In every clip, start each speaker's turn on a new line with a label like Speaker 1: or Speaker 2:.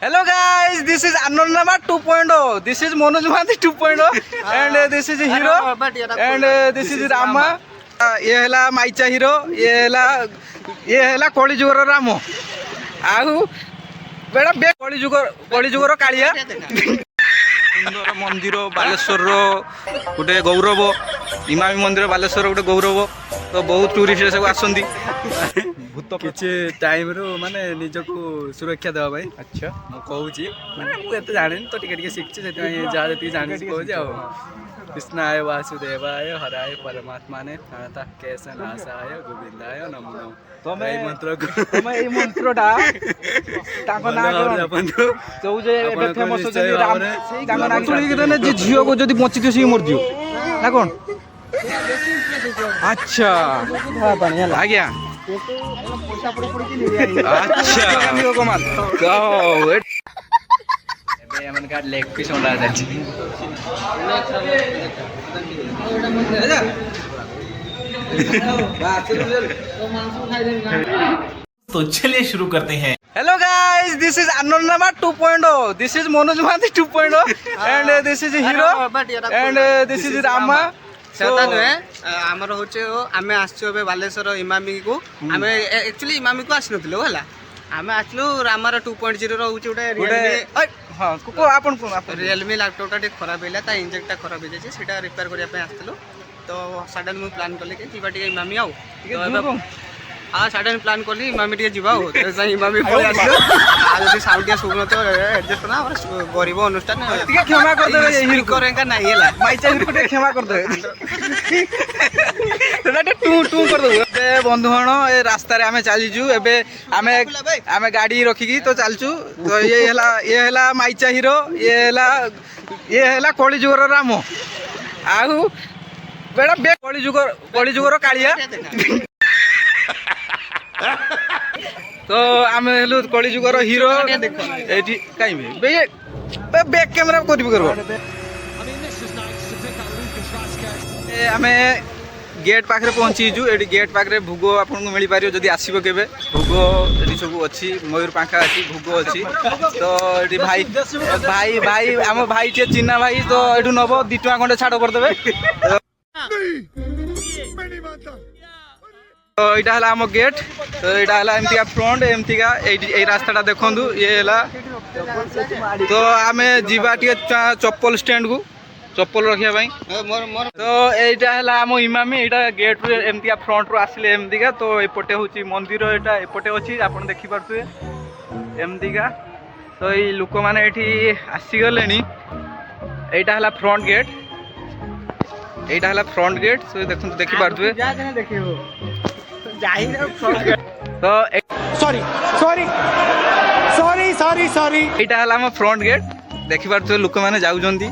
Speaker 1: Hello guys, this is Anonama 2.0. This is Manoj Mahathi 2.0 and this is Hero and this is Rama. ये हैला माइचा hero ये हैला कलिजुगर राम आउ बेड़ा बे कलिजुगर कालिया सुंदर मंदिर बालेश्वर गोटे गौरव इमामी मंदिर बालेश्वर गोटे गौरव तो बहुत टूरिस्ट सब आसती
Speaker 2: କିଛି ଟାଇମ୍ରୁ ମାନେ ନିଜକୁ ସୁରକ୍ଷା ଦେବା ପାଇଁ।
Speaker 1: अच्छा
Speaker 2: ମୁଁ କହୁଛି ମାନେ ମୁଁ ଏତେ ଜାଣିନି ତ ଟିକେ ଟିକେ ଶିଖିଛି, ସେଥିପାଇଁ ଯାହା ଯେତିକି ଜାଣିଛି କହୁଛି ଆଉ। କୃଷ୍ଣାୟ ବାସୁଦେବାୟ ହରାୟ ପରମାତ୍ମାନେ ପ୍रणता କେଶ ନାଶାୟ ଗୋବିନ୍ଦାୟ ନମୋ ନମଃ।
Speaker 1: ତମେ
Speaker 2: ଏଇ ମନ୍ତ୍ରକୁ
Speaker 1: ତମେ ଏଇ ମନ୍ତ୍ରଟା ତାଙ୍କ ନାଁ
Speaker 2: ଜପନ୍ତୁ।
Speaker 1: ଯୋଉ ଯେ ଏବେ ଫେମସ୍ ଅଛନ୍ତି ରାମ
Speaker 2: ସେଇ
Speaker 1: ତାଙ୍କ ନାଁ ଶୁଣିକି ଦେନେ ଯେ ଝିଅକୁ ଯଦି ବଞ୍ଚିଥିବ ସିଏ ମରିଯିବ ନା କ'ଣ? ଆଚ୍ଛା ଆଜ୍ଞା ଆଚ୍ଛା
Speaker 2: ଏବେ ଏମାନକା ଲେଗ୍ ପିସ୍ ଅଣ୍ଡା ଚାଲିଛି।
Speaker 3: तो चलिए शुरू करते हैं।
Speaker 1: Hello guys, this is Anonama 2.0. This is Manoj Mahathi 2.0 and this is Hero and this is Rama.
Speaker 4: ସେଟା ନୁହେଁ ଆମର ହଉଛି ଆମେ ଆସିଛୁ ଏବେ ବାଲେଶ୍ୱର ଇମାମି କୁ। ଆମେ ଆକ୍ଚୁଆଲି ଇମାମି କୁ ଆସିନଥିଲୁ ହେଲା, ଆମେ ଆସିଲୁ ରାମାର 2.0 ର ହଉଛି ଗୋଟେ ରିଏଲମି ଲାପଟପଟା ଟିକେ ଖରାପ ହେଇଲା, ତା ଇଞ୍ଜେକ୍ଟଟା ଖରାପ ହେଇଯାଇଛି, ସେଇଟା ରିପେୟାର କରିବା ପାଇଁ ଆସିଥିଲୁ। ତ ସଡନ୍ ମୁଁ ପ୍ଲାନ୍ କଲି କି ଯିବା ଟିକେ ଇମାମି ଆଉ ସଡନ୍ ପ୍ଲାନ୍ କଲି ଇମାମି ଟିକେ ଯିବା ଆଉ ଇମାମି ପଳେଇ ଆସିଲୁ। ଆଉ ଯଦି ସାଉଣ୍ଡ ଟିକେ ଶୁଭୁନଥିବ ଆଡଜଷ୍ଟ ନା, ଆମର ଗରିବ ଅନୁଷ୍ଠାନ
Speaker 1: ଟିକେ କ୍ଷମା କରିଦେବେ
Speaker 4: ସ୍ପିକର ଏକା ନାହିଁ ହେଲା,
Speaker 1: ମାଇଚା ହିରୋକୁ ଟିକେ କ୍ଷମା କରିଦେବେ ସେଟା ଟିକେ ଟୁ ଟୁ କରିଦେବୁ। ଏବେ ବନ୍ଧୁଗଣ ଏ ରାସ୍ତାରେ ଆମେ ଚାଲିଛୁ, ଏବେ ଆମେ ଗାଡ଼ି ରଖିକି ତ ଚାଲିଛୁ। ତ ଇଏ ହେଲା ମାଇଚା ହିରୋ, ଇଏ ହେଲା କଳିଯୁଗର ରାମ ଆଉ ବେଡ଼ା ବେ କଳିଯୁଗର କାଳିଆ। ତ ଆମେ ହେଲୁ କଳିଯୁଗର ହିରୋ। ଏଠି କାହିଁ ବ୍ୟାକ୍ କ୍ୟାମେରା କରିବ ଆମେ गेट पाखे पहुँचीचु। ये गेट पाखे भोग आपको मिल पार जदि आसो केवे भोग ये सब अच्छी मयूर पाखा अच्छी भोग अच्छी। तो ये भाई भाई भाई आम भाई टे चिन्ना भाई तो ये नब 2 टଙ୍କା खंडे छाड़ करदे। तो यहाँ है आम गेट, तो यहाँ है एमती फ्रंट एमती का ये रास्ता देखु ये है। तो आम जीवा टे चप्पल स्टैंड को चप्पल रखापी। तो यहाँ है आम इमामी यहाँ गेट रू एमती फ्रंट रू आसिले एमतीका। तो एपटे हूँ मंदिर यहाँ एपटे अच्छी आप देखिपे एमतीका। तो ये लोक मैंने ये आसीगले। यहाँ है फ्रंट गेट, यहाँ है फ्रंट गेट। तो देखिपे तो
Speaker 3: sorry sorry sorry sorry sorry
Speaker 1: यहाँ है आम फ्रंट गेट देखिपे लोक मैंने जाऊँगी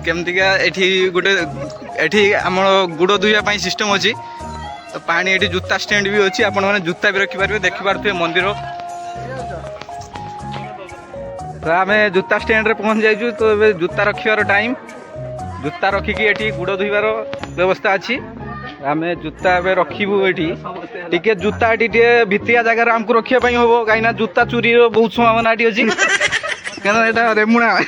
Speaker 1: केमतिका। एठी गोटे एठी आम गुड़ धोइबा सिस्टम अच्छी। तो पानी एठी जूता स्टैंड भी अच्छी, आपण माने जूता भी रखिपारे देखिपारे मंदिर। तो आम जूता स्टैंड रे पहुँच जाइछु। तो जूता रखिबार टाइम, जूता रखिकी एठी गुड़ धोइबार व्यवस्था अच्छी। आम जूता ए रखू ये टे जूता ये भित्तिया जगार आमको रखापी हम कहीं जूता चोरी बहुत संभावना ये अच्छी क्या रेमुणा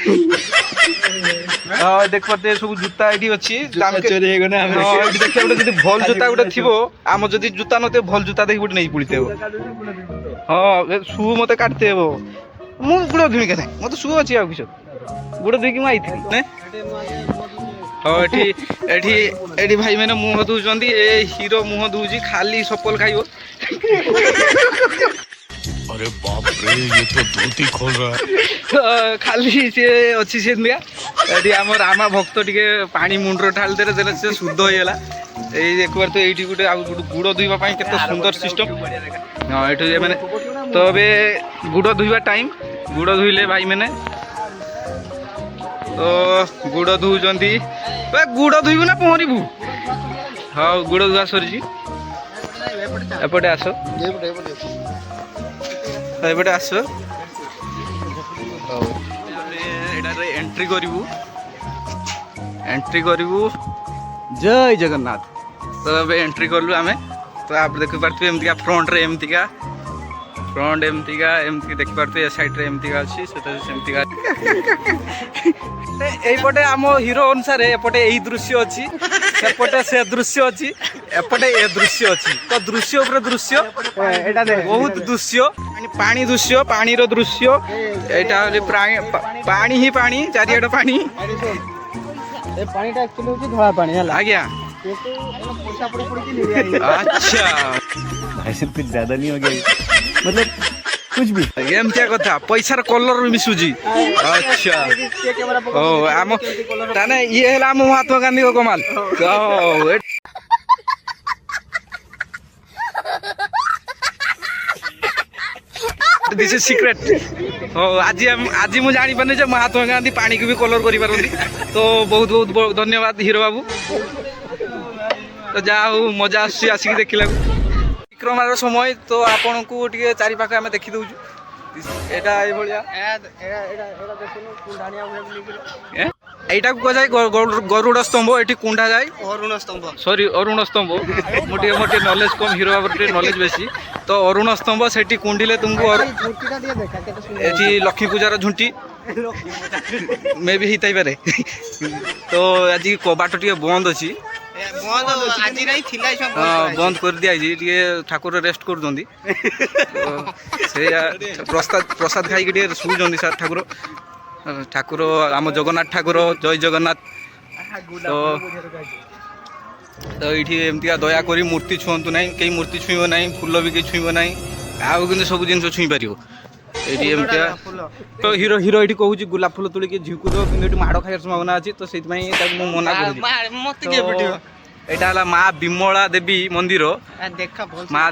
Speaker 1: देख पारे सब जूता ये अच्छी देखिए गोटे भल जूता गोटे थी आम जदि जूता न भल जूता देखिए गोटे नहीं पड़ते हाँ शू मत काटते हे मुझे गुड़ धुई के मत शू अच्छी आ कि गुड़ धुई आई हाँ एठी भाई मैंने मुह धोचन हीरो मुह धोची खाली सपल खाइब।
Speaker 3: अरे बाप रे ये तो धोती खोल रहा है।
Speaker 1: खाली सी अच्छी से आम रामा भक्त टे पानी मुंडर ढाली देले से शुद्ध हो गला। ये देख पार तो ये गोटे गुड़ धोइबा के सुंदर सिस्टम हाँ ये मैंने। तो अबे गुड़ धोइबा टाइम गुड़ धोइले भाई मैंने। तो गुड़ धोचंती गुड़ धोइबू ना पहरबू हाँ गुड़ धुआ सरी एपटे आस एपटे आस एंट्री करू जय जगन्नाथ। तो अब एंट्री कलु आम। तो आप देखिपे एमती फ्रंट रे एमती फ्रंट एमतीका एमती देखि पारते ए साइड रे एमतीका अछि सेटा सेमतीका एपटे आम हीरो अनुसार एपटे एई दृश्य अछि सेपटे से दृश्य अछि एपटे ए दृश्य अछि तो दृश्य ऊपर दृश्य
Speaker 4: एटा दे
Speaker 1: बहुत दृश्य पानी दृश्य पानी रो दृश्य एटा होले पानी ही पानी चारियाड पानी
Speaker 4: ए पानीटा एक्चुअली होची धळा पानी हला
Speaker 1: आज्ञा
Speaker 4: किंतु एला पैसा पड़ी पड़ी के ले आई
Speaker 1: अच्छा
Speaker 3: ऐसे कुछ ज्यादा नहीं हो गया मतलब कुछ भी
Speaker 1: एमतिया कथा पैसार कलर मिसुजी अच्छा
Speaker 4: के कैमरा
Speaker 1: ओ आम ताने ये हेला आम महात्मा गांधी को कमाल ओ दिस इज सीक्रेट ओ आज मु जानी पाने जे महात्मा गांधी पानी को भी कलर करि पारंती तो बहुत बहुत धन्यवाद हीरो बाबू तो जा हो मजा आसी आसिक देखिला विक्रमार समय तो आपन को टिके चारि पाखे आमे देखि दउछु एटा ए भलिया
Speaker 4: एटा देखुनु कुंडानिया उहे लिखिलो
Speaker 1: এইটা কো যায় গরুড় স্তম্ভ এটি কুন্ডা যায়
Speaker 4: অরুণ স্তম্ভ
Speaker 1: সরি অরুণ স্তম্ভ মোটে নলেজ কম হিরো বাবুর নলেজ বেশি তো অরুণ স্তম্ভ সেটি কুন্ডিলে তুমকু
Speaker 4: ঝুঁটিটা দিয়ে দেখা কেতে সুন্দর
Speaker 1: এটি লক্ষ্মী পূজার ঝুঁটি মে বি হিতাই পারে তো আজ কবাট টিকে বন্ধ অছি
Speaker 4: বন্ধ আজি নাই থিলা সব
Speaker 1: বন্ধ করে দিয়া জি টিকে ঠাকুর রেস্ট করজন্দি সে প্রসাদ খাইকি টিকে শুজন্দি স্যার ঠাকুর ঠাকুর আম জগন্নাথ ঠাকুর জয় জগন্নাথ তো তো এইটি এমতিকা দয়া করি মূর্তি ছুঁতু না কেই মূর্তি ছুঁব না ফুল বি কেই ছুঁব না আউ কিন্তু সবু জিনিস ছুঁই পারিব এইটি এমতিকা তো হিরো হিরো এটি কହୁଛି গোলাপ ফুল তুলিকি ঝিকু দো কিন্তু এটি মাড় খাইবার সম্ভাবনা আছে তো সেইপাই তাকে মু মনা করুছি
Speaker 4: মতে কে ভিডিও
Speaker 1: এটা হলা মা বিমলা দেবী মন্দির
Speaker 4: দেখা ভাল
Speaker 1: মা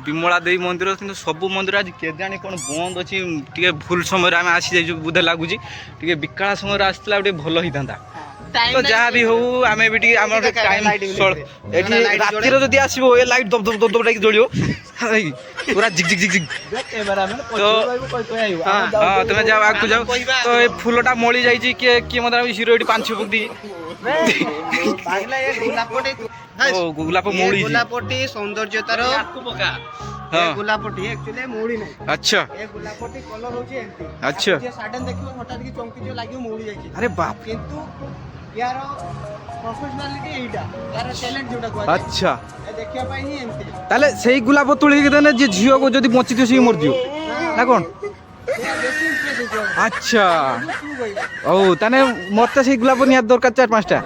Speaker 1: বিমলা দেবী মন্দির কিন্তু সবু মন্দির আজ কে জানি কোন বন্ধ ଅଛି টিকে ভুল সময় আমি আসি যাই বুধে লাগুছি টিকে বিকাଳ সময় আসছিলা টিকে ভালো হইতান্তা তো যাহা বি হউ আমি বি টিকে আমার টাইম এটি রাত্রিরে যদি আসিবো এ লাইট দব দব দব দব টাকি জ্বলিও পুরা জিগ জিগ জিগ জিগ তো হ্যাঁ তুমি যাও আগু যাও তো এই ফুলটা মলি যাইছি কে কি মতে হিরো এটি 5 ফুক দি
Speaker 4: পাগলা এ গোলাপটি
Speaker 1: ও গোলাপ মৌড়ি
Speaker 4: গোলাপটি সৌন্দর্যতার
Speaker 1: হ্যাঁ
Speaker 4: গোলাপটি एक्चुअली মৌড়ি নাই
Speaker 1: আচ্ছা
Speaker 4: এ গোলাপটি কলর হচ্ছে এমতি
Speaker 1: আচ্ছা
Speaker 4: যে সাডেন দেখিও হঠাৎ কি চমকি যে লাগিও মৌড়ি যাইছি
Speaker 1: আরে বাপ
Speaker 4: কিন্তু ইয়ার প্রফেশনালিটি এইটা ইয়ার ট্যালেন্ট যেটা কোয়া
Speaker 1: আচ্ছা
Speaker 4: এ দেখিয়া পাই হি এমতি
Speaker 1: তাহলে সেই গোলাপ তুলিকি দেনে যে ঝিওকে যদি বঞ্চিত সেই মরজিও না কোন
Speaker 4: বেশি ইমপ্রেস হইছে
Speaker 1: আচ্ছা ও তাহলে মরতে সেই গোলাপ নিয়ে দরকার 4-5টা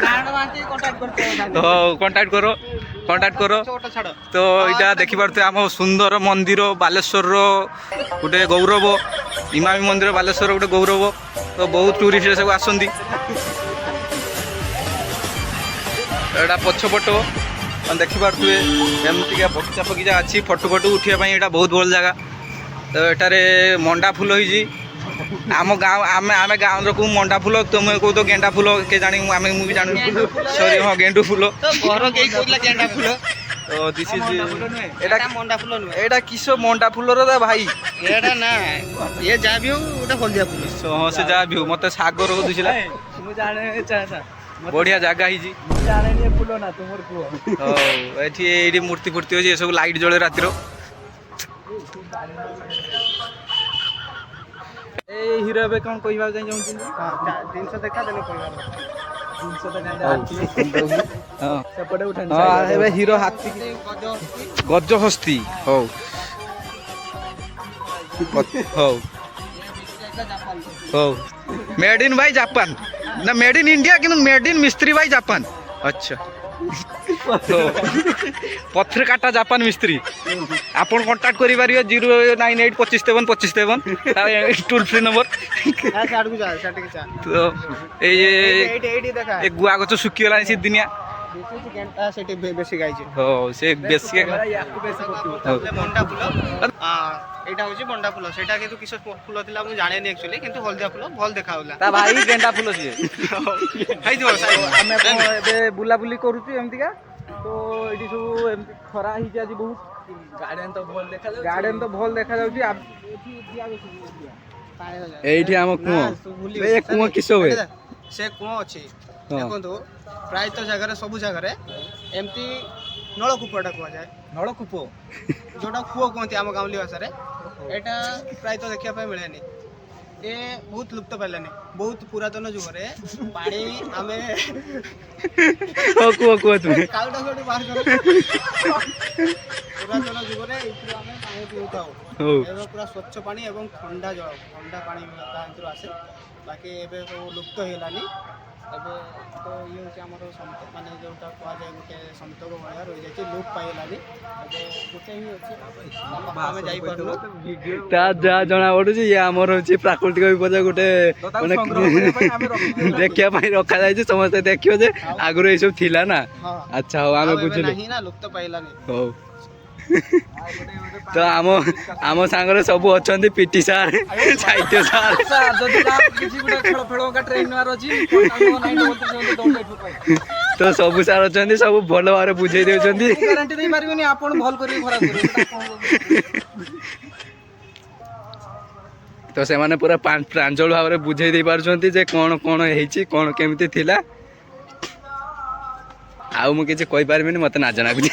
Speaker 4: নাড় মানতে কন্টাক্ট করতে হবে
Speaker 1: তো কন্টাক্ট করো
Speaker 4: ছোট ছাড়
Speaker 1: তো এটা দেখিপারতে আম সুন্দর মন্দির বালেশ্বর গোটে গৌরব ইমামী মন্দির বালেশ্বর গোটে গৌরব তো বহুত টুরিস্ট সব আসନ୍ତି এটা পছপট দেখিপারে এমতিকা বগিচা ফগিচা আছে ফটো ফটো উঠিয়া এটা বহুত ভাল জায়গা তো এটারে মন্ডা ফুল হয়েছি आम गाँव आम आम गाँव रखू मंडा फूल तुम कौ तो गेंडा फूल के जानी आम मुझे जान सॉरी हाँ गेंडू फूल
Speaker 4: घर के कोला गेंडा फूल
Speaker 1: तो दिस इज
Speaker 4: এটা মন্ডা ফুল নয়
Speaker 1: এটা কিসো মন্ডা ফুলর দা ভাই
Speaker 4: এটা না এ যা বিও ওটা হলদিয়া ফুল
Speaker 1: হ্যাঁ সে যা ভিউ মতে সাগর দিছিলা
Speaker 4: মু জানে চাচা
Speaker 1: বড়িয়া জায়গা হইছি
Speaker 4: জানে নি ফুল না তোমার কো
Speaker 1: ও এটি এইটি মূর্তি ফুর্তি হইছে এসব লাইট জলে রাতির এই হিরো ଏବେ কোন কইবা যাই যাউছি
Speaker 4: জিনিস দেখা দেলে কইবা জিনিস দেখা
Speaker 1: হ্যাঁ
Speaker 4: সেপটে উঠান
Speaker 1: হ্যাঁ ଏବେ হিরো হাতি গজ্জ হস্তি হও হও হও মেড ইন বাই জাপান না মেড ইন ইন্ডিয়া কিন্তু মেড ইন মিস্ত্রি বাই জাপান আচ্ছা তো পথর কাটা জাপান মিস্ত্রি আপন কন্টাক্ট করি পারিও 09825532553 টোল ফ্রি নম্বর
Speaker 4: হ্যাঁ ছাড়ু যা ছাড়কে যা
Speaker 1: তো এই
Speaker 4: এইটি দেখা
Speaker 1: এই গুয়া গছ শুকি গলানি সে দিনিয়া
Speaker 4: বেশি গেন্টা সেটি বেশি গাইছে
Speaker 1: ও সে বেশি
Speaker 4: ইয়াকু বেশি করতিব মন্ডা ফুল এটা হচ্ছে মন্ডা ফুল সেটা কিন্তু কিছু ফুল ଥିଲା আমি জানি নি एक्चुअली কিন্তু হলদিয়া ফুল ভাল দেখা হলা
Speaker 1: তা ভাই গেন্ডা ফুল আছে
Speaker 4: হাই দিও
Speaker 1: আমি ଏବେ ବୁଲାବୁଲି କରୁଛୁ ଏମିତିକା তো ଏଠି ସବୁ ଏମିତି ଖରା ହେଇଛି ଆଜି ବହୁତ
Speaker 4: ଗାର୍ଡେନ ତ ଭଲ ଦେଖା ଯାଉଛି
Speaker 1: ଗାର୍ଡେନ ତ ଭଲ ଦେଖାଯାଉଛି ଏଇଠି ଆମ କୂଅ ଏ କୂଅ କିସ ହୁଏ
Speaker 4: ସେ କୂଅ ଅଛି ଦେଖନ୍ତୁ ପ୍ରାୟତଃ ଜାଗାରେ ସବୁ ଜାଗାରେ ଏମିତି ନଳକୂପଟା କୁହାଯାଏ।
Speaker 1: ନଳକୂପ
Speaker 4: ଯୋଉଟା କୂଅ କୁହନ୍ତି ଆମ ଗାଉଁଲି ଭାଷାରେ। ଏଇଟା ପ୍ରାୟତଃ ଦେଖିବା ପାଇଁ ମିଳେନି। ଏ ବହୁତ ଲୁପ୍ତ ପାଇଲାନି। ବହୁତ ପୁରାତନ ଯୁଗରେ ପାଣି ଆମେ
Speaker 2: କୁହ ତୁମେ।
Speaker 4: କାଉଟା ଗୋଟେ ବାହାର କର। ପୁରାତନ ଯୁଗରେ ଏଇଥିରୁ ଆମେ ପାଣି ପିଉଥାଉ।
Speaker 2: ହଉ।
Speaker 4: ଏବେ ପୁରା ସ୍ୱଚ୍ଛ ପାଣି ଏବଂ ଥଣ୍ଡା ଜଳ, ଥଣ୍ଡା ପାଣି ତା ଭିତରୁ ଆସେ। ବାକି ଏବେ ସବୁ ଲୁପ୍ତ ହେଇଗଲାନି। ଏବେ ତ ଇଏ ହେଉଛି ଆମର ମାନେ ଯେଉଁଟା କୁହାଯାଏ ଗୋଟେ ସନ୍ତକ ଭଳିଆ ରହିଯାଇଛି, ଲୁପ୍ ପାଇଗଲାନି। ଏବେ ଗୋଟେ ହିଁ ଅଛି, ଆମେ ଯାଇପାରୁନୁ।
Speaker 2: ତା ଯାହା ଜଣା ପଡୁଛି ଇଏ ଆମର ହଉଛି ପ୍ରାକୃତିକ ବିପର୍ଯ୍ୟୟ ଗୋଟେ ମାନେ ଦେଖିବା ପାଇଁ ରଖାଯାଇଛି। ସମସ୍ତେ ଦେଖିବ ଯେ ଆଗରୁ ଏଇସବୁ ଥିଲା ନା। ଆଚ୍ଛା ହଉ ଆମେ ବୁଝିଲୁ।
Speaker 4: ନାହିଁ ନା, ଲୁପ୍ତ ପାଇଗଲାନି।
Speaker 2: ହଉ ତ ଆମ ସାଙ୍ଗରେ ସବୁ ଅଛନ୍ତି ପିଟି ସାର୍, ସାହିତ୍ୟ ସାର୍। ତ ସବୁ ସାର୍ ଅଛନ୍ତି, ସବୁ ଭଲ ଭାବରେ ବୁଝେଇ ଦେଉଛନ୍ତି।
Speaker 1: ଗ୍ୟାରାଣ୍ଟି ଦେଇପାରିବେନି ଆପଣ ଭଲ କରିବେ ଖରାପ କରିବେ।
Speaker 2: ତ ସେମାନେ ପୁରା ପ୍ରାଞ୍ଜଳ ଭାବରେ ବୁଝେଇ ଦେଇ ପାରୁଛନ୍ତି ଯେ କଣ କଣ ହେଇଛି, କଣ କେମିତି ଥିଲା। ଆଉ ମୁଁ କିଛି କହିପାରିବିନି, ମତେ ନାଜ ଲାଗୁଛି।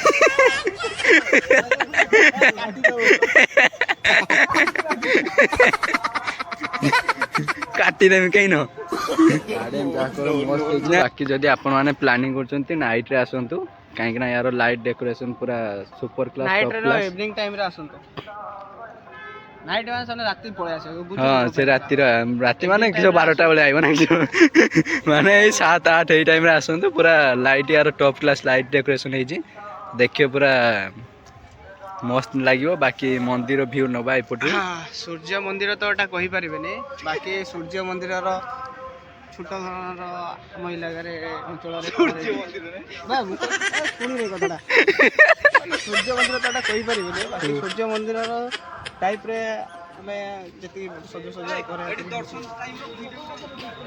Speaker 2: କାଟିଦେବି କେହି ନ। ବାକି ଯଦି ଆପଣମାନେ ପ୍ଲାନିଂ କରୁଛନ୍ତି ନାଇଟ୍ରେ ଆସନ୍ତୁ, କାହିଁକି ନା ୟାର ଲାଇଟ୍ ଡେକୋରେସନ୍ ପୁରା super class, top class.
Speaker 4: Evening ଟାଇମରେ ଆସନ୍ତୁ। ନାଇଟ୍ ମାନେ ସେମାନେ ରାତି ପଳେଇ ଆସିବେ।
Speaker 2: ହଁ ସେ ରାତି ମାନେ କିଛି 12ଟା ବେଳେ ଆଇବ ନା ମାନେ ଏଇ 7, 8 ଏଇ ଟାଇମ୍ରେ ଆସନ୍ତୁ। ପୁରା ଲାଇଟ୍ ୟାର ଟପ୍ କ୍ଲାସ୍ ଲାଇଟ୍ ଡେକୋରେସନ୍ ହେଇଛି, ଦେଖିବ ପୁରା ମସ୍ତ ଲାଗିବ। ବାକି ମନ୍ଦିର ଭିଉ ନବା ଏପଟରୁ।
Speaker 4: ସୂର୍ଯ୍ୟ ମନ୍ଦିର ତ ଏଟା କହିପାରିବେନି। ବାକି ସୂର୍ଯ୍ୟ ମନ୍ଦିରର ଛୋଟ ଧରଣର ଆମ ଇଲାକାରେ ଅଞ୍ଚଳରେ ଶୁଣିବେ କଥାଟା। ସୂର୍ଯ୍ୟ ମନ୍ଦିର ତ ଏଟା କହିପାରିବେନି। ବାକି ସୂର୍ଯ୍ୟ ମନ୍ଦିରର ଟାଇପ୍ରେ ଆମେ ଯେତିକି ସଜା କରେ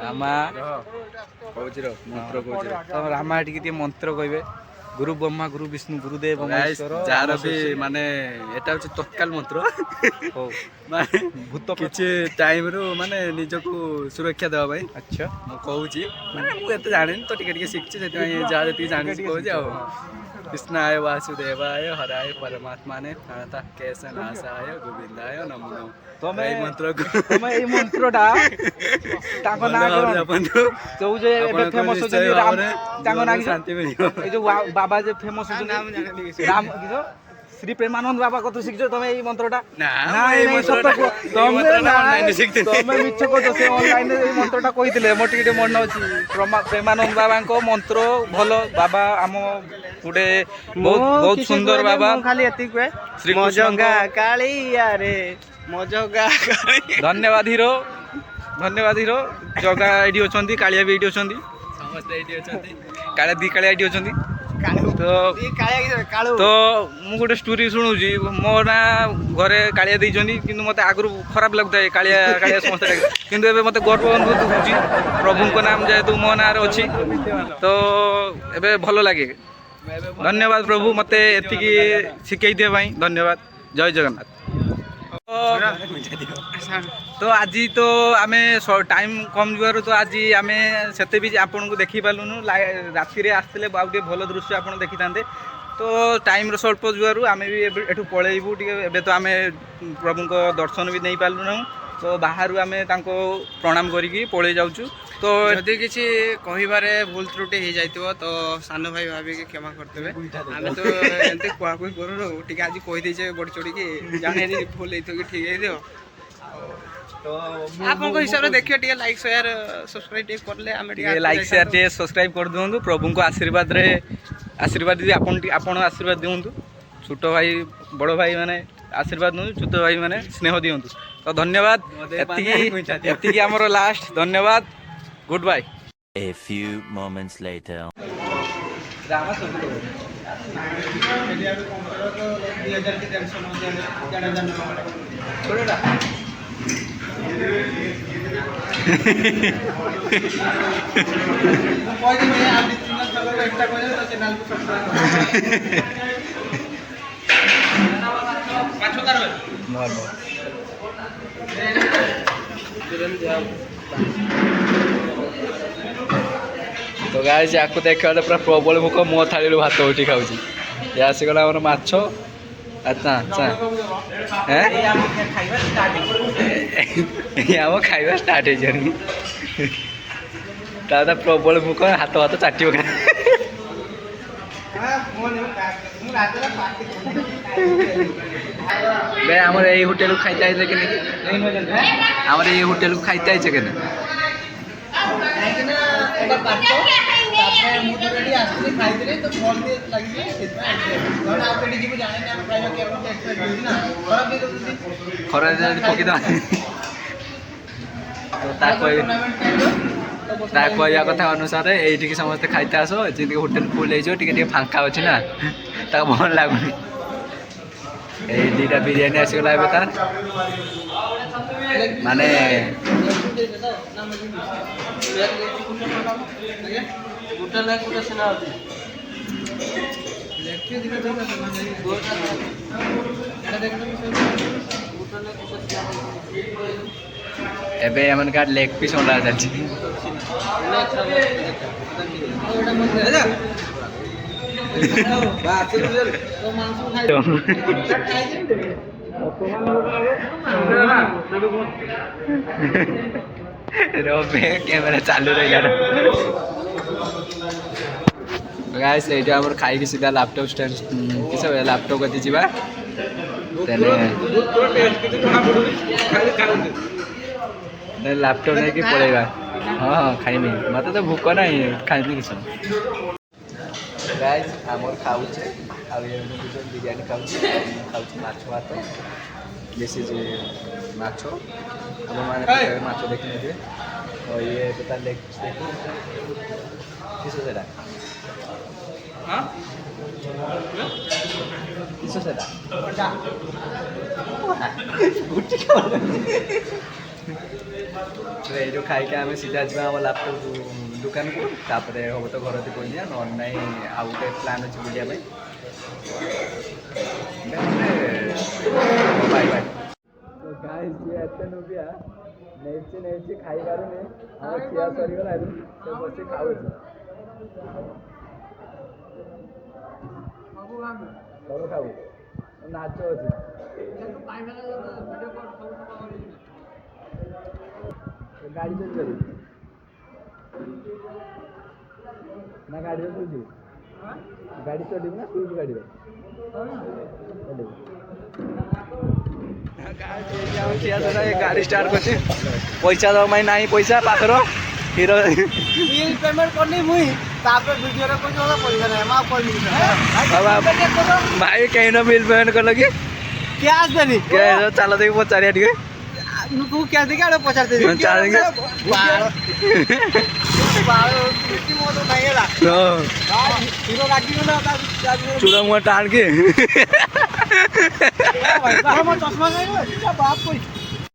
Speaker 1: ରାମା କହୁଛି ମନ୍ତ୍ର କହୁଛି। ରାମା ଟିକେ ମନ୍ତ୍ର କହିବେ। ଗୁରୁ ବ୍ରହ୍ମା, ଗୁରୁ ବିଷ୍ଣୁ, ଗୁରୁଦେବ ମହେଶ୍ୱର।
Speaker 2: ଯାହାର ବି ମାନେ ଏଟା ହଉଛି ତତ୍କାଳ ମନ୍ତ୍ର। ମାନେ ଭୂତ କିଛି ଟାଇମ୍ରୁ ମାନେ ନିଜକୁ ସୁରକ୍ଷା ଦେବା ପାଇଁ।
Speaker 1: ଆଚ୍ଛା
Speaker 2: ମୁଁ କହୁଛି, ମାନେ ମୁଁ ଏତେ ଜାଣିନି ତ ଟିକେ ଟିକେ ଶିଖିଛି, ସେଥିପାଇଁ ଯାହା ଯେତିକି ଜାଣିଛି କହୁଛି ଆଉ। କୃଷ୍ଣାୟ ବାସୁଦେବାୟ ହରାୟ ପରମାତ୍ମାନେ ପ୍रणतଃ କେଶନାଶାୟ ଗୋବିନ୍ଦାୟ ନମୋ ନମଃ।
Speaker 1: ତମେ
Speaker 2: ଏଇ ମନ୍ତ୍ରକୁ
Speaker 1: ତମେ ଏଇ ମନ୍ତ୍ରଟା ତାଙ୍କ ନାଁ କଣ? ଯୋଉ ଯେ ଏବେ ଫେମସ୍ ଅଛନ୍ତି ରାମ, ତାଙ୍କ ନାଁ
Speaker 2: ଶାନ୍ତି ମିଳିବ।
Speaker 1: ଏଇ ଯୋଉ ବାବା ଯେ ଫେମସ୍ ଅଛନ୍ତି ରାମ କିଶ ଶ୍ରୀ ପ୍ରେମାନନ୍ଦ ବାବା କତୁ ଶିଖିଛ ତମେ ଏଇ ମନ୍ତ୍ରଟା? ତମେ ମିଛ କହୁଛ। ସେ ଅନଲାଇନରେ ଏଇ ମନ୍ତ୍ରଟା କହିଥିଲେ, ମୋର ଟିକେ ମନେ ଅଛି। ପ୍ରେମାନନ୍ଦ ବାବାଙ୍କ ମନ୍ତ୍ର ଭଲ। ବାବା ଆମ ଗୋଟେ ବହୁତ ସୁନ୍ଦର ବାବା।
Speaker 4: ଖାଲି ଏତିକି କୁହେ, ମଜଙ୍ଗା କାଳିଆରେ ମଜଙ୍ଗା।
Speaker 1: ଧନ୍ୟବାଦ ହିରୋ, ଧନ୍ୟବାଦ ହିରୋ। ଜଗା ଏଇଠି ଅଛନ୍ତି, କାଳିଆ ବି ଏଇଠି ଅଛନ୍ତି,
Speaker 2: ସମସ୍ତେ ଏଇଠି ଅଛନ୍ତି।
Speaker 1: କାଳିଆ ଦି କାଳିଆ ଏଇଠି ଅଛନ୍ତି। ତ ମୁଁ ଗୋଟେ ଷ୍ଟୋରି ଶୁଣୁଛି। ମୋ ନାଁ ଘରେ କାଳିଆ ଦେଇଛନ୍ତି, କିନ୍ତୁ ମୋତେ ଆଗରୁ ଖରାପ ଲାଗୁଥାଏ କାଳିଆ କାଳିଆ ସମସ୍ତେ ଡାକେ। କିନ୍ତୁ ଏବେ ମୋତେ ଗର୍ବ ଅନୁଭୂତ ହେଉଛି ପ୍ରଭୁଙ୍କ ନାମ ଯେହେତୁ ମୋ ନାଁରେ ଅଛି, ତ ଏବେ ଭଲ ଲାଗେ। ଧନ୍ୟବାଦ ପ୍ରଭୁ, ମୋତେ ଏତିକି ଶିଖେଇଥିବା ପାଇଁ ଧନ୍ୟବାଦ। ଜୟ ଜଗନ୍ନାଥ। ତ ଆଜି ତ ଆମେ ଟାଇମ୍ କମ୍ ଯିବାରୁ ତ ଆଜି ଆମେ ସେତେ ବି ଆପଣଙ୍କୁ ଦେଖିପାରିଲୁନୁ। ରାତିରେ ଆସିଥିଲେ ଆଉ ଟିକେ ଭଲ ଦୃଶ୍ୟ ଆପଣ ଦେଖିଥାନ୍ତେ। ତ ଟାଇମ୍ର ସ୍ୱଳ୍ପ ଯିବାରୁ ଆମେ ବି ଏବେ ଏଠୁ ପଳେଇବୁ ଟିକେ। ଏବେ ତ ଆମେ ପ୍ରଭୁଙ୍କ ଦର୍ଶନ ବି ନେଇପାରିଲୁନାହୁଁ, ତ ବାହାରୁ ଆମେ ତାଙ୍କୁ ପ୍ରଣାମ କରିକି ପଳେଇ ଯାଉଛୁ। ତ
Speaker 4: ଯଦି କିଛି କହିବାରେ ଭୁଲ ତ୍ରୁଟି ହେଇଯାଇଥିବ ତ ସାନ ଭାଇ ଭାବିକି କ୍ଷମା କରିଦେବେ। ଆମେ ତ ଏମିତି କୁହାକୁହି କରୁନୁ, ଟିକେ ଆଜି କହିଦେଇଛେ ବଡ଼ି ଚଢ଼ିକି, ଜାଣିନି ଭୁଲ ହେଇଥିବ କି ଠିକ୍ ହେଇଥିବ। ଆପଣଙ୍କ ହିସାବରେ ଦେଖିବେ, ଟିକେ ଲାଇକ୍ ସେୟାର ସବସ୍କ୍ରାଇବ୍ ଟିକେ କଲେ ଆମେ
Speaker 1: ଟିକେ ଲାଇକ୍ ସେୟାର ଟିକେ ସବସ୍କ୍ରାଇବ୍ କରିଦିଅନ୍ତୁ। ପ୍ରଭୁଙ୍କ ଆଶୀର୍ବାଦରେ ଆଶୀର୍ବାଦ ବି ଆପଣ ଆଶୀର୍ବାଦ ଦିଅନ୍ତୁ। ଛୋଟ ଭାଇ ବଡ଼ ଭାଇ ମାନେ ଆଶୀର୍ବାଦ ଦିଅନ୍ତୁ, ଛୋଟ ଭାଇ ମାନେ ସ୍ନେହ ଦିଅନ୍ତୁ। ତ ଧନ୍ୟବାଦ। ଏତିକି ଆମର ଲାଷ୍ଟ। ଧନ୍ୟବାଦ। Good bye.
Speaker 3: A few moments later.
Speaker 2: ତ ଗାଇସ୍ ୟାକୁ ଦେଖିବାରେ ପୁରା ପ୍ରବଳ ଭୋକ। ମୋ ଥାଳିରୁ ଭାତ ଉଠି ଖାଉଛି। ଏ ଆସିଗଲା ଆମର ମାଛ ଆଚ୍ଛା ଆଚ୍ଛା ଆମ ଖାଇବା ଷ୍ଟାର୍ଟ ହେଇଯିବନି ତା ପ୍ରବଳ ଭୋକ ହାତ ଚାଟିବ ଖା ବେ ଆମର ଏଇ ହୋଟେଲକୁ ଖାଇତେ ଆଇଲେ କି ଆମର ଏଇ ହୋଟେଲକୁ ଖାଇତେ ଆଇছে କେନ ଖରା ପକେଇଦବା ତା କହିବା କଥା ଅନୁସାରେ ଏଇଠିକି ସମସ୍ତେ ଖାଇତେ ଆସ ଯେମିତି ହୋଟେଲ ଫୁଲ ହେଇଯିବ ଟିକେ ଟିକେ ଫାଙ୍କା ଅଛି ନା ତାକୁ ଭଲ ଲାଗୁନି ଏଇ ଦୁଇଟା ବିରିୟାନୀ ଆସିଗଲା ଏବେ ତାର ମାନେ ଏବେ ଏମାନକା ଲେగ్ ପିସ୍ ଅଣ୍ଡା ଚାଲିଛି କ୍ୟାମେରା ଚାଲୁ ରହିଲା ଗାଇସ୍ এইটা ଆମର ଖାଇକି ସିଧା ଲାପଟପ୍ ଷ୍ଟାଣ୍ଡ କିସ ଲାପଟପ୍ କତି ଯିବା ଲାପଟପ୍ ନେଇକି ପଳେଇବା ହଁ ହଁ ଖାଇମି ମତେ ତ ଭୋକ ନାହିଁ ଖାଇମି କିଛି ଗାଇସ୍ ଆମର ଖାଉଛେ ଆଉ ବିରିୟାନୀ ଖାଉଛି ମାଛ ଭାତ ବେଶୀ ମାଛ ଆପଣମାନେ ମାଛ ଦେଖିନେବେ ଇଏ ତା ଲେగ్ ପିସ୍ ଦେଖୁ କିସ ସେଟା କିସ ସେଟା এইটু খাইকে আমি সিধা যা আমার ল্যাপটপ দোকানକୁ ତାପରେ ହବ ତ ଘର ତି ପଇଯିବା ନହେଲେ ନାହିଁ ଆଉ ଗୋଟେ ପ୍ଲାନ୍ ଅଛି ବୁଲିବା ପାଇଁ ବାଇ ବାଇ ଗାଇସ୍ ଏତେ ନୁବିଆ ନେଇଛି ଖାଇପାରୁନି ଆମର ଖିଆ ସରିଗଲାରୁ ସେ ବସି ଖାଉଛି ସବୁ ଖାଉ ନାଚ ଅଛି ଗାଡ଼ି ଚଲିପାରିବି ନା ଗାଡ଼ିରେ ଚଲିଯିବୁ ଗାଡ଼ି ଚଲିବୁ ନା ତୁ ଗାଡ଼ିରେ ଗାଡ଼ି ଷ୍ଟାର୍ଟ କରିଛି ପଇସା ଦେବା ପାଇଁ ନାହିଁ ପଇସା ପାଖର ହିରୋ
Speaker 4: ବିଲ୍ ପେମେଣ୍ଟ କରିନି ମୁଇଁ ତାପରେ ଭିଡ଼ିଓରେ କହିଛି ମୋତେ ପଇସା ନାହିଁ ମୁଁ ଆଉ କହିବି
Speaker 2: ଭାଇ କେହିନ ବିଲ୍ ପେମେଣ୍ଟ କଲ କି
Speaker 4: କ୍ୟାସ୍ ଦେନି
Speaker 2: ଚାଲ ଦେଇକି ପଚାରିବା ଟିକେ
Speaker 4: ତୁ କ୍ୟାସ୍ ଦେଇକି ଆଡ଼େ ପଚାରିଦେବି
Speaker 2: ଚୂଡ଼ା ମୁହଁ ଟାଣିକି
Speaker 4: ଚଷମା